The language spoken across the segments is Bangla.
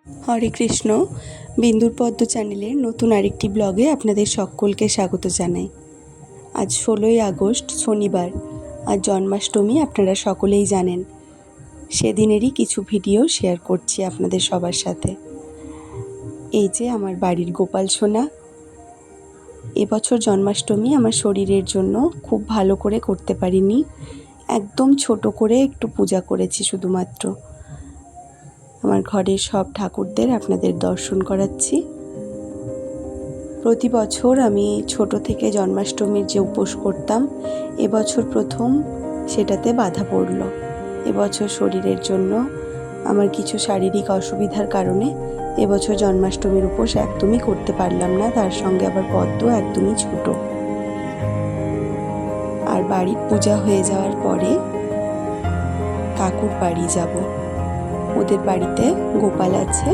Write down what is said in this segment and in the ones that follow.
হরে কৃষ্ণ। বিন্দুর পদ্ম চ্যানেলের নতুন আরেকটি ব্লগে আপনাদের সকলকে স্বাগত জানাই। আজ 16ই আগস্ট শনিবার, আর জন্মাষ্টমী আপনারা সকলেই জানেন। সেদিনেরই কিছু ভিডিও শেয়ার করছি আপনাদের সবার সাথে। এই যে আমার বাড়ির গোপাল সোনা। এবছর জন্মাষ্টমী আমার শরীরের জন্য খুব ভালো করে করতে পারিনি, একদম ছোট করে একটু পূজা করেছি শুধুমাত্র। আমার ঘরের সব ঠাকুরদের আপনাদের দর্শন করাচ্ছি। প্রতি বছর আমি ছোট থেকে জন্মাষ্টমীর যে উপোস করতাম, এবছর প্রথম সেটাতে বাধা পড়ল। এবছর শরীরের জন্য আমার কিছু শারীরিক অসুবিধার কারণে এবছর জন্মাষ্টমীর উপোস একদমই করতে পারলাম না। তার সঙ্গে আবার পদ্ম একদমই ছোট। আর বাড়ির পূজা হয়ে যাওয়ার পরে কাকুর বাড়ি যাব। ওদের বাড়িতে গোপাল আছে,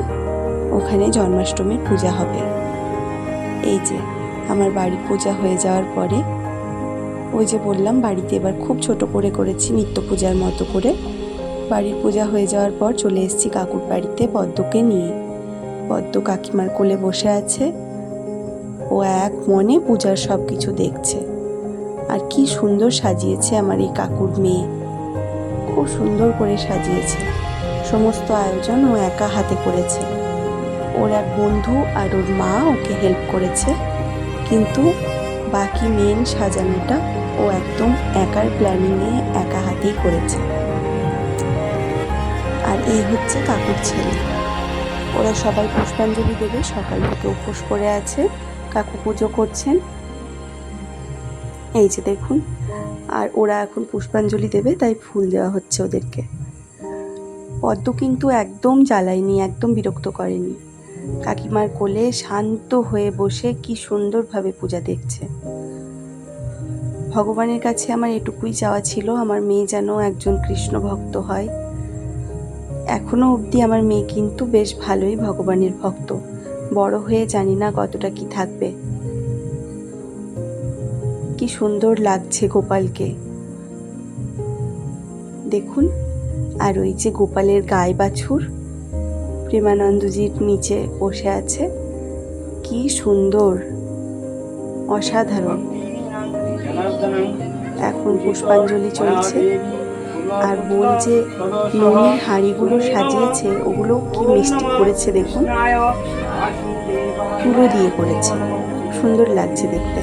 ওখানে জন্মাষ্টমীর পূজা হবে। এই যে আমার বাড়ির পূজা হয়ে যাওয়ার পরে, ওই যে বললাম বাড়িতে এবার খুব ছোট করে করেছি, নিত্য পূজার মতো করে। বাড়ির পূজা হয়ে যাওয়ার পর চলে এসেছি কাকুর বাড়িতে পদ্মকে নিয়ে। পদ্ম কাকিমার কোলে বসে আছে, ও এক মনে পূজার সব কিছু দেখছে। আর কি সুন্দর সাজিয়েছে আমার এই কাকুর মেয়ে, খুব সুন্দর করে সাজিয়েছে। সমস্ত আয়োজন ও একা হাতে করেছে। ওর এক বন্ধু আর ওর মা ওকে হেল্প করেছে, কিন্তু বাকি মেন সাজানোটা ও একদম একার প্ল্যানিংয়ে একা হাতেই করেছে। আর এই হচ্ছে কাকুর ছেলে। ওরা সবাই পুষ্পাঞ্জলি দেবে, সকাল থেকে উপোস করে আছে। কাকু পুজো করছেন, এই যে দেখুন। আর ওরা এখন পুষ্পাঞ্জলি দেবে, তাই ফুল দেওয়া হচ্ছে ওদেরকে। পদ্ম কিন্তু একদম জ্বালায়নি, একদম বিরক্ত করেনি। কাকিমার কোলে শান্ত হয়ে বসে কি সুন্দরভাবে পূজা দেখছে। ভগবানের কাছে আমার এটুকুই চাওয়া ছিল, আমার মেয়ে যেন একজন কৃষ্ণ ভক্ত হয়। এখনো অবধি আমার মেয়ে কিন্তু বেশ ভালোই ভগবানের ভক্ত। বড় হয়ে জানি না কতটা কি থাকবে। কি সুন্দর লাগছে গোপালকে দেখুন। আর ওই যে গোপালের গাই বাছুর প্রেমানন্দজির নিচে বসে আছে, কি সুন্দর, অসাধারণ। এখন পুষ্পাঞ্জলি চলছে। আর বোন যে ননির হাঁড়িগুলো সাজিয়েছে, ওগুলো কি মিষ্টি করেছে দেখুন, তুলো দিয়ে করেছে, সুন্দর লাগছে দেখতে।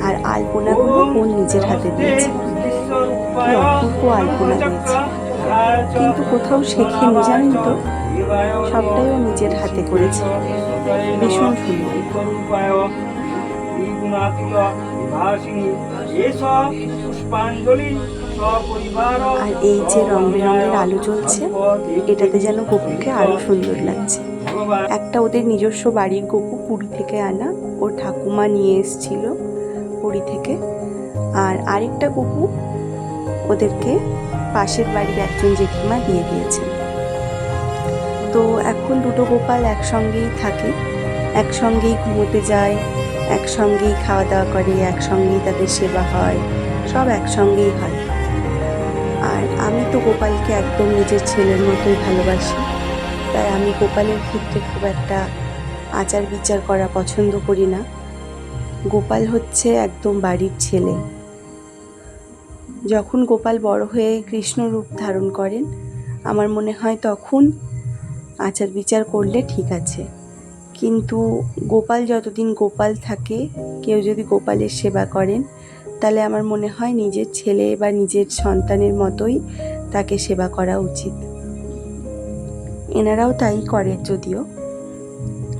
আর আলপনাগুলো বোন নিজের হাতে দিয়েছে, কি অপূর্ব আলপনা দিয়েছে। কিন্তু কোথাও শেখেনি জানেন তো, সবটাই ও নিজের হাতে করেছে, ভীষণ সুন্দর। আর এই যে রং বেরঙের আলো জ্বলছে, এটাতে যেন গোপুকে আরো সুন্দর লাগছে। একটা ওদের নিজস্ব বাড়ির গোপু পুরী থেকে আনা, ওর ঠাকুমা নিয়ে এসেছিল পুরী থেকে। আর আরেকটা গোপু ওদেরকে পাশের বাড়ির একজন জেঠিমা দিয়ে দিয়েছে। তো এখন দুটো গোপাল একসঙ্গেই থাকে, একসঙ্গেই ঘুমোতে যায়, একসঙ্গেই খাওয়া দাওয়া করে, একসঙ্গেই তাদের সেবা হয়, সব একসঙ্গেই হয়। আর আমি তো গোপালকে একদম নিজের ছেলের মতোই ভালোবাসি, তাই আমি গোপালের ক্ষেত্রে খুব একটা আচার বিচার করা পছন্দ করি না। গোপাল হচ্ছে একদম বাড়ির ছেলে। যখন গোপাল বড় হয়ে কৃষ্ণ রূপ ধারণ করেন, আমার মনে হয় তখন আচার বিচার করলে ঠিক আছে। কিন্তু গোপাল যতদিন গোপাল থাকে, কেউ যদি গোপালের সেবা করেন, তাহলে আমার মনে হয় নিজের ছেলে বা নিজের সন্তানের মতোই তাকে সেবা করা উচিত। এনারাও তাই করে যদিও।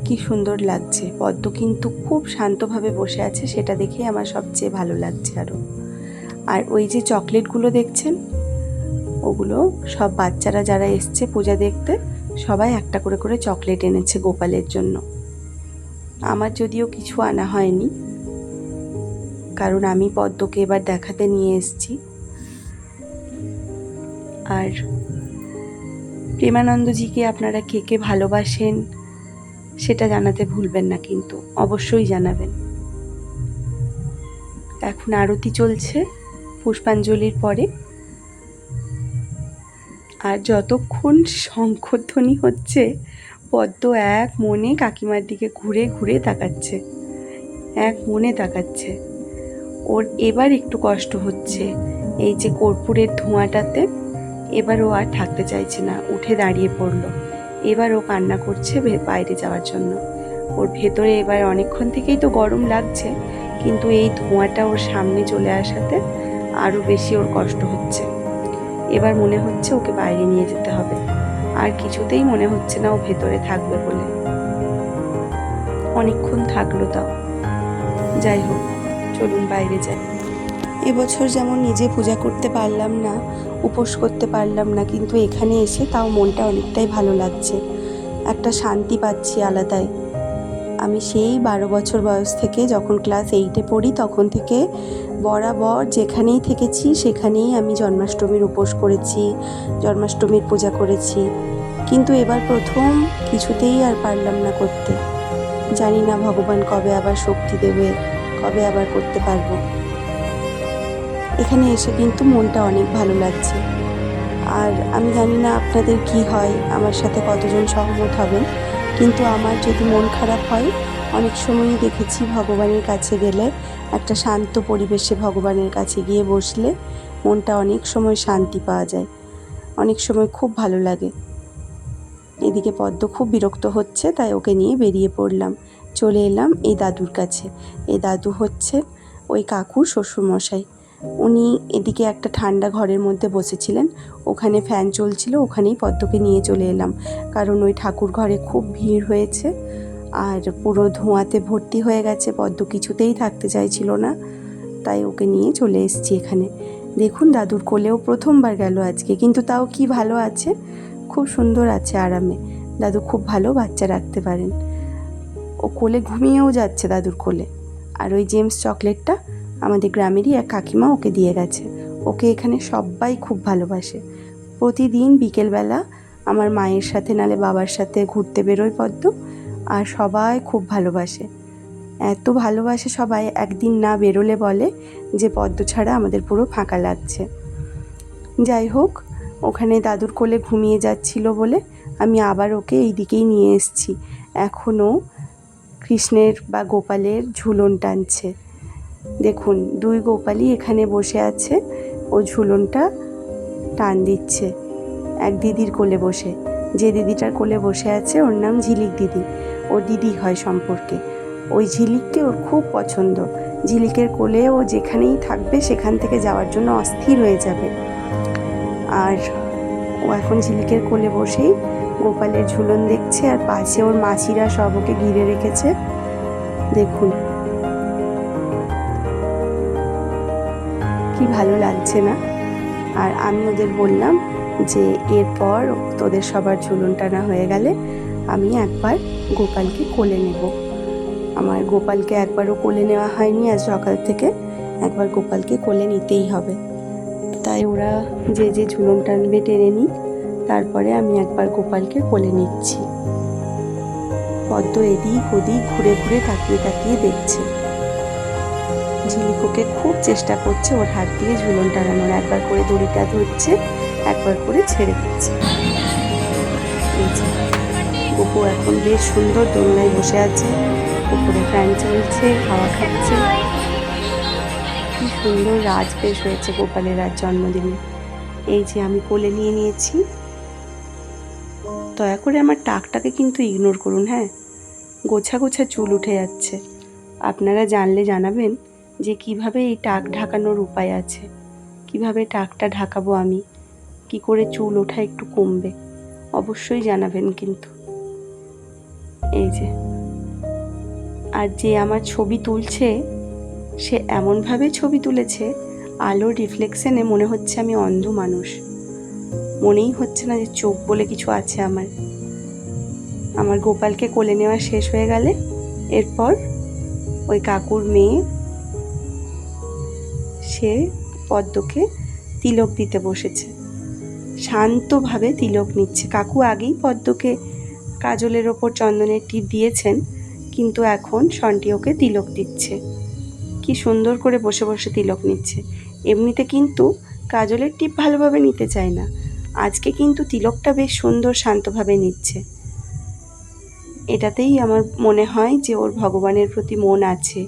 কি সুন্দর লাগছে। পদ্ম কিন্তু খুব শান্তভাবে বসে আছে, সেটা দেখে আমার সবচেয়ে ভালো লাগছে আরও। আর ওই যে চকলেটগুলো দেখছেন, ওগুলো সব বাচ্চারা যারা এসছে পূজা দেখতে, সবাই একটা করে করে চকলেট এনেছে গোপালের জন্য। আমার যদিও কিছু আনা হয়নি, কারণ আমি পদ্মকে এবার দেখাতে নিয়ে এসেছি। আর প্রেমানন্দজিকে আপনারা কে কে ভালোবাসেন সেটা জানাতে ভুলবেন না, কিন্তু অবশ্যই জানাবেন। এখন আরতি চলছে পুষ্পাঞ্জলির পরে। আর যতক্ষণ শঙ্খধ্বনি হচ্ছে পদ্ম এক মনে কাকিমার দিকে ঘুরে ঘুরে তাকাচ্ছে, এক মনে তাকাচ্ছে। ওর এবার একটু কষ্ট হচ্ছে, এই যে কর্পূরের ধোঁয়াটাতে এবার ও আর থাকতে চাইছে না, উঠে দাঁড়িয়ে পড়লো। এবার ও কান্না করছে বাইরে যাওয়ার জন্য। ওর ভেতরে এবার অনেকক্ষণ থেকেই তো গরম লাগছে, কিন্তু এই ধোঁয়াটা ওর সামনে চলে আসাতে আরও বেশি ওর কষ্ট হচ্ছে। এবার মনে হচ্ছে ওকে বাইরে নিয়ে যেতে হবে, আর কিছুতেই মনে হচ্ছে না ও ভেতরে থাকবে বলে। অনেকক্ষণ থাকলো তাও। যাই হোক, চলুন বাইরে যাই। এবছর যেমন নিজে পূজা করতে পারলাম না, উপোস করতে পারলাম না, কিন্তু এখানে এসে তাও মনটা অনেকটাই ভালো লাগছে, একটা শান্তি পাচ্ছি আলাদাই। আমি সেই 12 বছর বয়স থেকে, যখন ক্লাস 8-এ পড়ি তখন থেকে বরাবর যেখানেই থেকেছি সেখানেই আমি জন্মাষ্টমীর উপোস করেছি, জন্মাষ্টমীর পূজা করেছি। কিন্তু এবার প্রথম কিছুতেই আর পারলাম না করতে। জানি না ভগবান কবে আবার শক্তি দেবে, কবে আবার করতে পারবো। এখানে এসে কিন্তু মনটা অনেক ভালো লাগছে। আর আমি জানি না আপনাদের কি হয়, আমার সাথে কতজন সহমত হবেন, কিন্তু আমার যদি মন খারাপ হয়, অনেক সময়ই দেখেছি ভগবানের কাছে গেলে, একটা শান্ত পরিবেশে ভগবানের কাছে গিয়ে বসলে মনটা অনেক সময় শান্তি পাওয়া যায়, অনেক সময় খুব ভালো লাগে। এদিকে পদ্ম খুব বিরক্ত হচ্ছে, তাই ওকে নিয়ে বেরিয়ে পড়লাম। চলে এলাম এই দাদুর কাছে। এই দাদু হচ্ছে ওই কাকুর শ্বশুরমশাই। উনি এদিকে একটা ঠান্ডা ঘরের মধ্যে বসেছিলেন, ওখানে ফ্যান চলছিল, ওখানেই পদ্মকে নিয়ে চলে এলাম। কারণ ওই ঠাকুর ঘরে খুব ভিড় হয়েছে আর পুরো ধোঁয়াতে ভর্তি হয়ে গেছে, পদ্ম কিছুতেই থাকতে চাইছিল না, তাই ওকে নিয়ে চলে এসেছি এখানে। দেখুন দাদুর কোলেও প্রথমবার গেল আজকে, কিন্তু তাও কি ভালো আছে, খুব সুন্দর আছে আরামে। দাদু খুব ভালো বাচ্চা রাখতে পারেন। ও কোলে ঘুমিয়েও যাচ্ছে দাদুর কোলে। আর ওই জেমস চকলেটটা আমাদের গ্রামেরই এক কাকিমা ওকে দিয়ে গেছে। ওকে এখানে সবাই খুব ভালোবাসে। প্রতিদিন বিকেলবেলা আমার মায়ের সাথে নালে বাবার সাথে ঘুরতে বেরোয় পদ্ম, আর সবাই খুব ভালোবাসে। এত ভালোবাসে সবাই, একদিন না বেরোলে বলে যে পদ্ম ছাড়া আমাদের পুরো ফাঁকা লাগছে। যাই হোক, ওখানে দাদুর কোলে ঘুমিয়ে যাচ্ছিল বলে আমি আবার ওকে এই দিকেই নিয়ে এসেছি। এখনও কৃষ্ণের বা গোপালের ঝুলন টানছে। দেখুন, দুই গোপালই এখানে বসে আছে, ও ঝুলনটা টান দিচ্ছে এক দিদির কোলে বসে। যে দিদিটার কোলে বসে আছে ওর নাম ঝিলিক দিদি, ওর দিদি হয় সম্পর্কে। ওই ঝিলিককে ওর খুব পছন্দ। ঝিলিকের কোলে ও যেখানেই থাকবে সেখান থেকে যাওয়ার জন্য অস্থির হয়ে যাবে। আর ও এখন ঝিলিকের কোলে বসেই গোপালের ঝুলন দেখছে, আর পাশে ওর মাসিরা সব ওকে ঘিরে রেখেছে। দেখুন কি ভালো লাগছে না। আর আমি ওদের বললাম যে এরপর তোদের সবার ঝুলন টানা হয়ে গেলে আমি একবার গোপালকে কোলে নেব। আমার গোপালকে একবারও কোলে নেওয়া হয়নি আজ সকাল থেকে, একবার গোপালকে কোলে নিতেই হবে। তাই ওরা যে যে ঝুলন টানবে টেনে নিক, তারপরে আমি একবার গোপালকে কোলে নিচ্ছি। পদ্ম এদিক ওদিক ঘুরে ঘুরে তাকিয়ে তাকিয়ে দেখছে। ঝিলিকোকে খুব চেষ্টা করছে ওর হাত দিয়ে ঝুলন টানানোর, একবার করে দড়িটা ধরছে, একবার করে ছেড়ে দিচ্ছে। গোপু এখন বেশ সুন্দর দোলনায় বসে আছে, উপরে ফ্যান চলছে, হাওয়া খাচ্ছে। কি সুন্দর রাজবেশ হয়েছে গোপালের আজ জন্মদিনে। এই যে আমি কোলে নিয়ে নিয়েছি। দয়া করে আমার টাকটাকে কিন্তু ইগনোর করুন, হ্যাঁ, গোছা গোছা চুল উঠে যাচ্ছে। আপনারা জানলে জানাবেন যে কিভাবে এই টাক ঢাকানোর উপায় আছে, কিভাবে টাকটা ঢাকাবো আমি, কি করে চুল ওঠা একটু কমবে, অবশ্যই জানাবেন কিন্তু। এই যে, আর যে আমার ছবি তুলছে সে এমনভাবে ছবি তুলেছে, আলোর রিফ্লেকশনে মনে হচ্ছে আমি অন্ধ মানুষ, মনেই হচ্ছে না যে চোখ বলে কিছু আছে আমার। আমার গোপালকে কোলে নেওয়া শেষ হয়ে গেলে এরপর ওই কাকুর মেয়ে সে পদ্মকে তিলক দিতে বসেছে, শান্তভাবে তিলক নিচ্ছে। কাকু আগেই পদ্মকে কাজলের ওপর চন্দনের টিপ দিয়েছেন, কিন্তু এখন সন্টি ওকে তিলক দিচ্ছে। কি সুন্দর করে বসে বসে তিলক নিচ্ছে। এমনিতে কিন্তু কাজলের টিপ ভালোভাবে নিতে চায় না, আজকে কিন্তু তিলকটা বেশ সুন্দর শান্তভাবে নিচ্ছে। এটাতেই আমার মনে হয় যে ওর ভগবানের প্রতি মন আছে।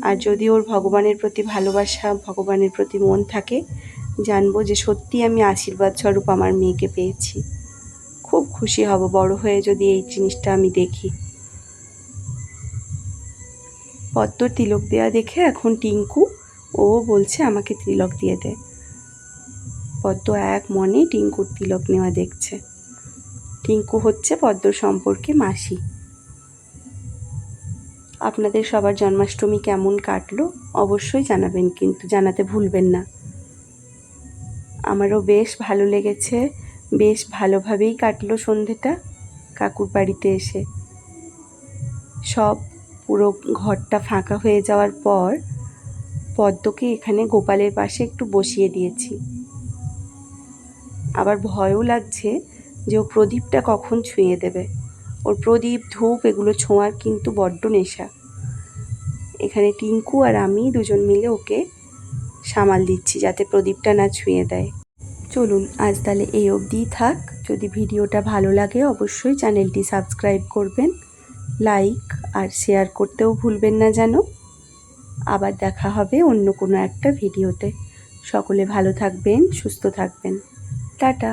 আর যদি ওর ভগবানের প্রতি ভালোবাসা, ভগবানের প্রতি মন থাকে, জানবো যে সত্যি আমি আশীর্বাদ স্বরূপ আমার মেয়েকে পেয়েছি। খুব খুশি হব বড় হয়ে যদি এই জিনিসটা আমি দেখি। পদ্মর তিলক দেওয়া দেখে এখন টিঙ্কু ও বলছে আমাকে তিলক দিয়ে দে। পদ্ম এক মনে টিঙ্কুর তিলক নেওয়া দেখছে। টিঙ্কু হচ্ছে পদ্মর সম্পর্কে মাসি। আপনাদের সবার জন্মাষ্টমী কেমন কাটলো অবশ্যই জানাবেন, কিন্তু জানাতে ভুলবেন না। আমারও বেশ ভালো লেগেছে, বেশ ভালোভাবেই কাটলো সন্ধেটা কাকুর বাড়িতে এসে। সব পুরো ঘরটা ফাঁকা হয়ে যাওয়ার পর পদ্মকে এখানে গোপালের পাশে একটু বসিয়ে দিয়েছি। আবার ভয়ও লাগছে যে ও প্রদীপটা কখন ছুঁয়ে দেবে। ওর প্রদীপ ধূপ এগুলো ছোঁয়ার কিন্তু বড্ড নেশা। এখানে টিঙ্কু আর আমি দুজন মিলে ওকে সামাল দিচ্ছি যাতে প্রদীপটা না ছুঁয়ে দেয়। চলুন আজ তাহলে এই অবধিই থাক। যদি ভিডিওটা ভালো লাগে অবশ্যই চ্যানেলটি সাবস্ক্রাইব করবেন, লাইক আর শেয়ার করতেও ভুলবেন না যেন। আবার দেখা হবে অন্য কোনো একটা ভিডিওতে। সকলে ভালো থাকবেন, সুস্থ থাকবেন। টাটা।